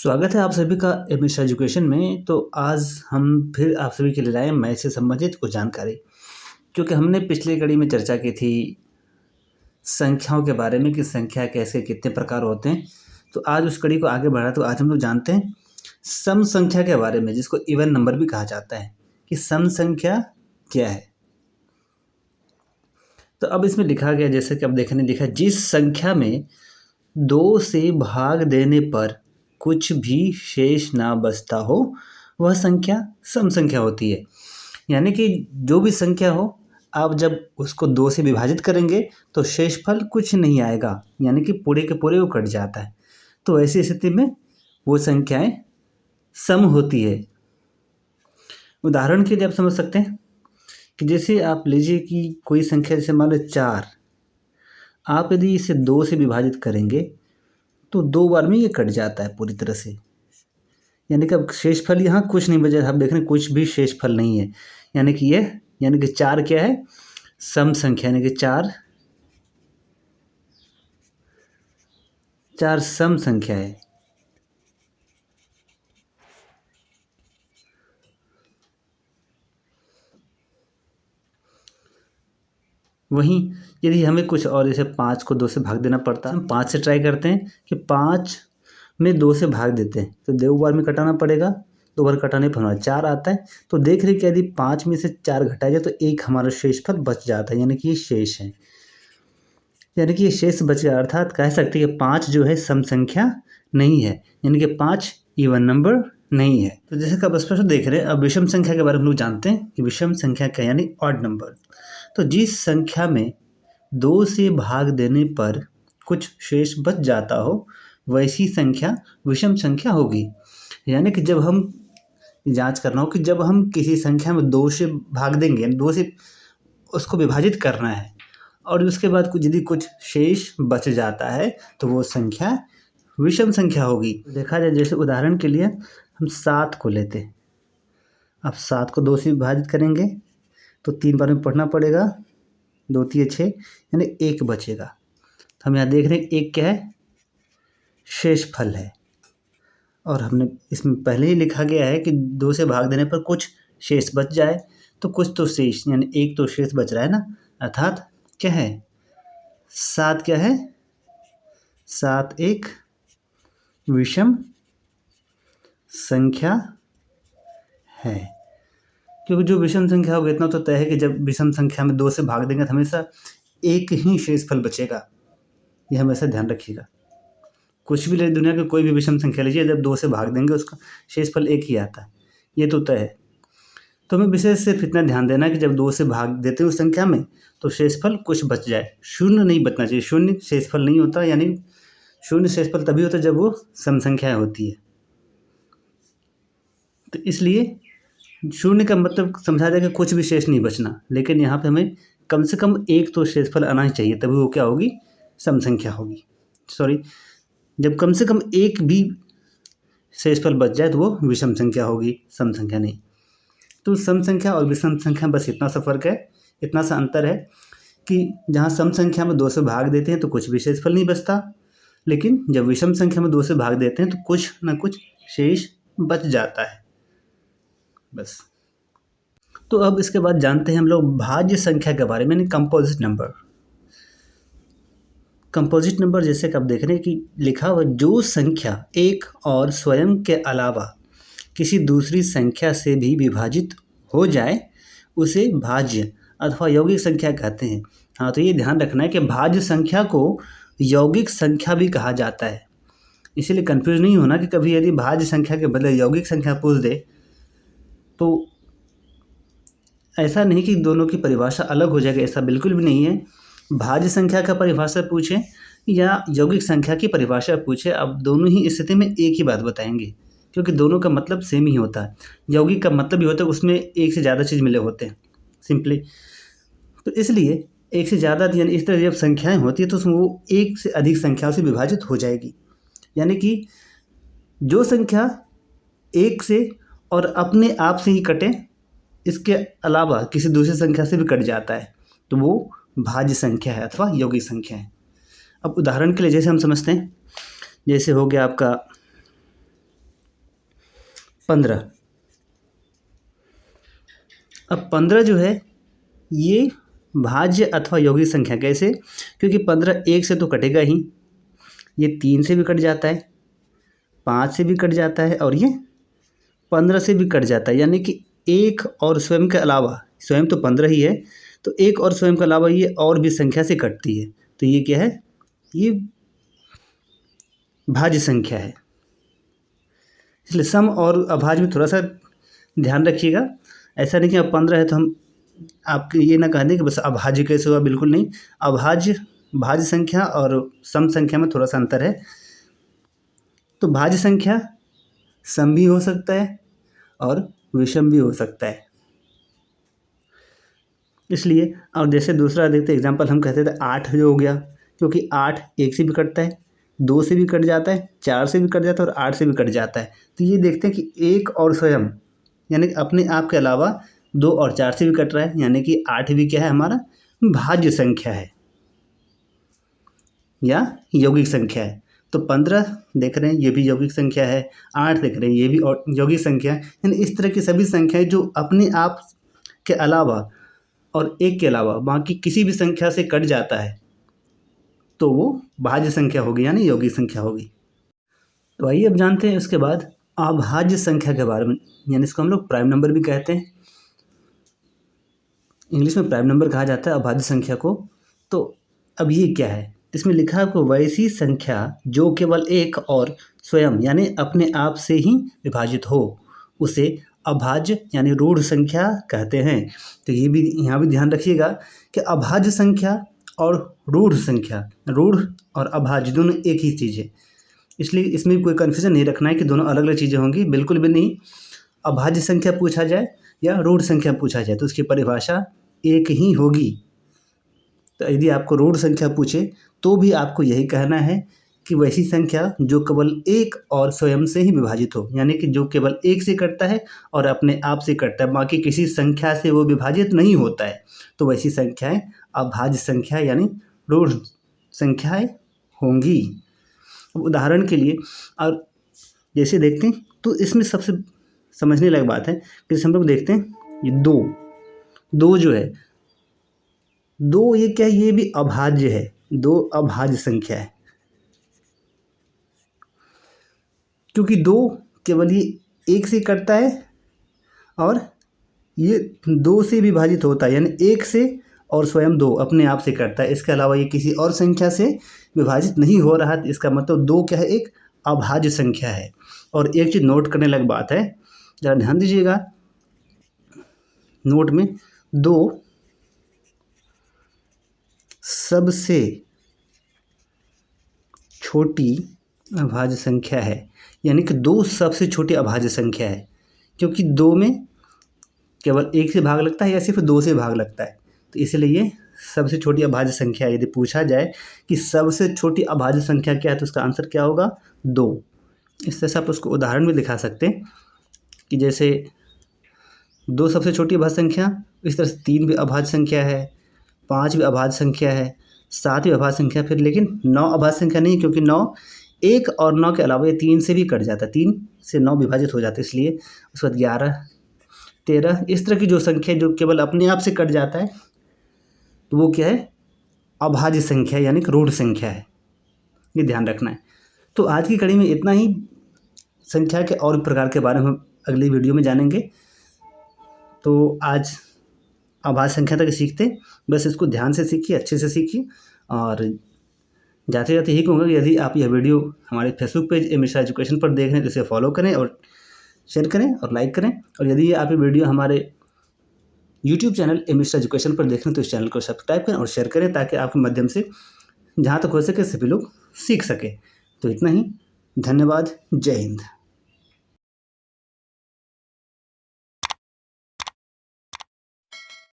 स्वागत है आप सभी का एमएस एजुकेशन में। तो आज हम फिर आप सभी के लिए लाए मैथ से संबंधित कुछ जानकारी, क्योंकि हमने पिछली कड़ी में चर्चा की थी संख्याओं के बारे में कि संख्या कैसे कितने प्रकार होते हैं। तो आज उस कड़ी को आगे बढ़ा तो आज हम लोग जानते हैं सम संख्या के बारे में, जिसको इवन नंबर भी कहा जाता है, कि सम संख्या क्या है। तो अब इसमें लिखा गया, जैसे कि अब देखने लिखा, जिस संख्या में 2 से भाग देने पर कुछ भी शेष ना बचता हो वह संख्या सम संख्या होती है। यानी कि जो भी संख्या हो, आप जब उसको 2 से विभाजित करेंगे तो शेषफल कुछ नहीं आएगा, यानी कि पूरे के पूरे वो कट जाता है। तो ऐसी स्थिति में वो संख्याएं सम होती है। उदाहरण के लिए आप समझ सकते हैं कि जैसे आप लीजिए कि कोई संख्या, जैसे मान लो 4, आप यदि इसे 2 से विभाजित करेंगे तो 2 बार में ये कट जाता है पूरी तरह से, यानी कि अब शेषफल यहाँ कुछ नहीं बचा। आप देख रहे हैं कुछ भी शेषफल नहीं है, यानी कि 4 क्या है, सम संख्या, यानी कि 4 सम संख्या है। वहीं यदि हमें कुछ और, जैसे 5 को 2 से भाग देना पड़ता है, हम 5 से ट्राई करते हैं कि 5 में 2 से भाग देते हैं तो 2 बार में कटाना पड़ेगा, 2 बार कटाने पर हमारा 4 आता है। तो देख रहे कि यदि 5 में से 4 घटाया जाए तो एक हमारा शेषफल बच जाता है, यानी कि ये शेष है, यानी कि ये शेष बच गया। अर्थात कह सकते हैं कि 5 जो है सम संख्या नहीं है, यानी कि 5 इवन नंबर नहीं है। तो जैसे कि आप स्पष्ट देख रहे हैं, अब विषम संख्या के बारे में हम लोग जानते हैं कि विषम संख्या क्या, यानी ऑड नंबर। तो जिस संख्या में 2 से भाग देने पर कुछ शेष बच जाता हो वैसी संख्या विषम संख्या होगी। यानी कि जब हम जांच करना हो कि जब हम किसी संख्या में 2 से भाग देंगे, 2 से उसको विभाजित करना है, और उसके बाद यदि कुछ शेष बच जाता है तो वो संख्या विषम संख्या होगी। देखा जाए, जैसे उदाहरण के लिए हम 7 को लेते हैं। अब 7 को 2 से विभाजित करेंगे तो 3 बार में पढ़ना पड़ेगा, 2 3 6, यानी 1 बचेगा। तो हम यहाँ देख रहे हैं 1 क्या है, शेषफल है। और हमने इसमें पहले ही लिखा गया है कि 2 से भाग देने पर कुछ शेष बच जाए, तो कुछ तो शेष, यानी 1 तो शेष बच रहा है ना, अर्थात क्या है, 7 क्या है, 7 एक विषम संख्या है। क्योंकि जो विषम संख्या होगी, इतना तो तय है कि जब विषम संख्या में 2 से भाग देंगे तो हमेशा एक ही शेषफल बचेगा, यह हमेशा ध्यान रखिएगा। कुछ भी ले, दुनिया की कोई भी विषम संख्या लीजिए, जब 2 से भाग देंगे उसका शेषफल एक ही आता है, ये तो तय है। तो हमें विशेष सिर्फ इतना ध्यान देना है कि जब 2 से भाग देते हैं उस संख्या में तो शेषफल कुछ बच जाए, शून्य नहीं बचना चाहिए। शून्य शेषफल नहीं होता, यानी शून्य शेषफल तभी होता है जब वो सम संख्या होती है। तो इसलिए शून्य का मतलब समझा जाए कि कुछ भी शेष नहीं बचना, लेकिन यहाँ पे हमें कम से कम एक तो शेषफल आना ही चाहिए, तभी वो क्या होगी, सम संख्या होगी। सॉरी, जब कम से कम एक भी शेषफल बच जाए तो वो विषम संख्या होगी, सम संख्या नहीं। तो सम संख्या और विषम संख्या बस इतना सा फर्क है, इतना सा अंतर है कि जहाँ सम संख्या में 2 से भाग देते हैं तो कुछ भी शेषफल नहीं बचता, लेकिन जब विषम संख्या में 2 से भाग देते हैं तो कुछ ना कुछ शेष बच जाता है, बस। तो अब इसके बाद जानते हैं हम लोग भाज्य संख्या के बारे में, यानी कंपोजिट नंबर। कंपोजिट नंबर जैसे कि आप देख रहे हैं कि लिखा हुआ, जो संख्या एक और स्वयं के अलावा किसी दूसरी संख्या से भी विभाजित हो जाए उसे भाज्य अथवा यौगिक संख्या कहते हैं। हाँ, तो ये ध्यान रखना है कि भाज्य संख्या को यौगिक संख्या भी कहा जाता है। इसीलिए कंफ्यूज नहीं होना कि कभी यदि भाज्य संख्या के बदले यौगिक संख्या पूछ दे तो ऐसा नहीं कि दोनों की परिभाषा अलग हो जाएगी, ऐसा बिल्कुल भी नहीं है। भाज्य संख्या का परिभाषा पूछें या यौगिक संख्या की परिभाषा पूछें, अब दोनों ही स्थिति में एक ही बात बताएंगे, क्योंकि दोनों का मतलब सेम ही होता है। यौगिक का मतलब भी होता है उसमें एक से ज़्यादा चीज़ मिले होते हैं, सिंपली। तो इसलिए एक से ज़्यादा, यानी इस तरह जब संख्याएं होती है तो उसमें वो एक से अधिक संख्याओं से विभाजित हो जाएगी। यानी कि जो संख्या एक से और अपने आप से ही कटे, इसके अलावा किसी दूसरी संख्या से भी कट जाता है, तो वो भाज्य संख्या है अथवा यौगिक संख्या है। अब उदाहरण के लिए जैसे हम समझते हैं, जैसे हो गया आपका 15। अब 15 जो है ये भाज्य अथवा यौगिक संख्या कैसे, क्योंकि 15 1 से तो कटेगा ही, ये 3 से भी कट जाता है, 5 से भी कट जाता है और ये 15 से भी कट जाता है। यानी कि एक और स्वयं के अलावा, स्वयं तो 15 ही है, तो एक और स्वयं के अलावा ये और भी संख्या से कटती है। तो ये क्या है, ये भाज्य संख्या है। इसलिए सम और अभाज्य में थोड़ा सा ध्यान रखिएगा। ऐसा नहीं कि अब 15 है तो हम आपके ये ना कह दें कि बस अभाज्य कैसे हुआ, बिल्कुल नहीं। अभाज्य भाज्य संख्या और सम संख्या में थोड़ा सा अंतर है। तो भाज्य संख्या सम भी हो सकता है और विषम भी हो सकता है। इसलिए और जैसे दूसरा देखते एग्जांपल, हम कहते थे 8 जो हो गया, क्योंकि 8 1 से भी कटता है, 2 से भी कट जाता है, 4 से भी कट जाता है और 8 से भी कट जाता है। तो ये देखते हैं कि एक और स्वयं यानी कि अपने आप के अलावा 2 और 4 से भी कट रहा है, यानी कि 8 भी क्या है, हमारा भाज्य संख्या है या यौगिक संख्या है। तो 15 देख रहे हैं ये भी यौगिक संख्या है, 8 देख रहे हैं ये भी और यौगिक संख्या है। यानी इस तरह की सभी संख्याएं जो अपने आप के अलावा और एक के अलावा बाकी किसी भी संख्या से कट जाता है तो वो भाज्य संख्या होगी यानी यौगिक संख्या होगी। तो आइए अब जानते हैं उसके बाद अभाज्य संख्या के बारे में, यानी इसको हम लोग प्राइम नंबर भी कहते हैं, इंग्लिश में प्राइम नंबर कहा जाता है अभाज्य संख्या को। तो अब ये क्या है, इसमें लिखा है आपको वैसी संख्या जो केवल एक और स्वयं यानी अपने आप से ही विभाजित हो उसे अभाज्य यानी रूढ़ संख्या कहते हैं। तो ये भी यहाँ भी ध्यान रखिएगा कि अभाज्य संख्या और रूढ़ संख्या, रूढ़ और अभाज्य दोनों एक ही चीज़ है, इसलिए इसमें कोई कन्फ्यूजन नहीं रखना है कि दोनों अलग अलग चीज़ें होंगी, बिल्कुल भी नहीं। अभाज्य संख्या पूछा जाए या रूढ़ संख्या पूछा जाए तो उसकी परिभाषा एक ही होगी। तो यदि आपको रूढ़ संख्या पूछे तो भी आपको यही कहना है कि वैसी संख्या जो केवल एक और स्वयं से ही विभाजित हो, यानी कि जो केवल एक से कटता है और अपने आप से कटता है, बाकी किसी संख्या से वो विभाजित नहीं होता है, तो वैसी संख्याएं अभाज्य संख्या यानी रूढ़ संख्याएं होंगी। उदाहरण के लिए और जैसे देखते हैं तो इसमें सबसे समझने लायक बात है कि हम लोग देखते हैं ये दो जो है, दो ये क्या है, ये भी अभाज्य है, दो अभाज्य संख्या है, क्योंकि दो केवल ये एक से कटता है और ये दो से विभाजित होता है, यानी एक से और स्वयं दो अपने आप से कटता है, इसके अलावा ये किसी और संख्या से विभाजित नहीं हो रहा। इसका मतलब दो क्या है, एक अभाज्य संख्या है। और एक चीज़ नोट करने लायक बात है, जरा ध्यान दीजिएगा, नोट में दो सबसे छोटी अभाज्य संख्या है, यानी कि दो सबसे छोटी अभाज्य संख्या है, क्योंकि दो में केवल एक से भाग लगता है या सिर्फ दो से भाग लगता है, तो इसलिए ये सबसे छोटी अभाज्य संख्या है। यदि पूछा जाए कि सबसे छोटी अभाज्य संख्या क्या है तो उसका आंसर क्या होगा, दो। इस तरह से आप उसको उदाहरण में दिखा सकते हैं कि जैसे दो सबसे छोटी अभाज्य संख्या, इस तरह से 3 भी अभाज्य संख्या है, 5 भी अभाज्य संख्या है, 7 भी अभाज्य संख्या, फिर लेकिन 9 अभाज्य संख्या नहीं, क्योंकि 9 एक और 9 के अलावा ये 3 से भी कट जाता है, 3 से 9 विभाजित हो जाता है, इसलिए उसके बाद 11 13 इस तरह की जो संख्या जो केवल अपने आप से कट जाता है तो वो क्या है, अभाज्य संख्या यानी कि रूढ़ संख्या है, ये ध्यान रखना है। तो आज की कड़ी में इतना ही, संख्या के और प्रकार के बारे में हम अगली वीडियो में जानेंगे। तो आज अभाज्य संख्या तक सीखते, बस इसको ध्यान से सीखिए, अच्छे से सीखिए। और जाते जाते यही कहूँगा कि यदि आप यह वीडियो हमारे फेसबुक पेज ए मिश्रा एजुकेशन पर देख रहे हैं तो इसे फॉलो करें और शेयर करें और लाइक करें। और यदि आप ये वीडियो हमारे यूट्यूब चैनल ए मिश्रा एजुकेशन पर देख रहे हैं तो इस चैनल को सब्सक्राइब करें और शेयर करें, ताकि आपके माध्यम से जहाँ तक हो सके सभी लोग सीख सकें। तो इतना ही, धन्यवाद, जय हिंद।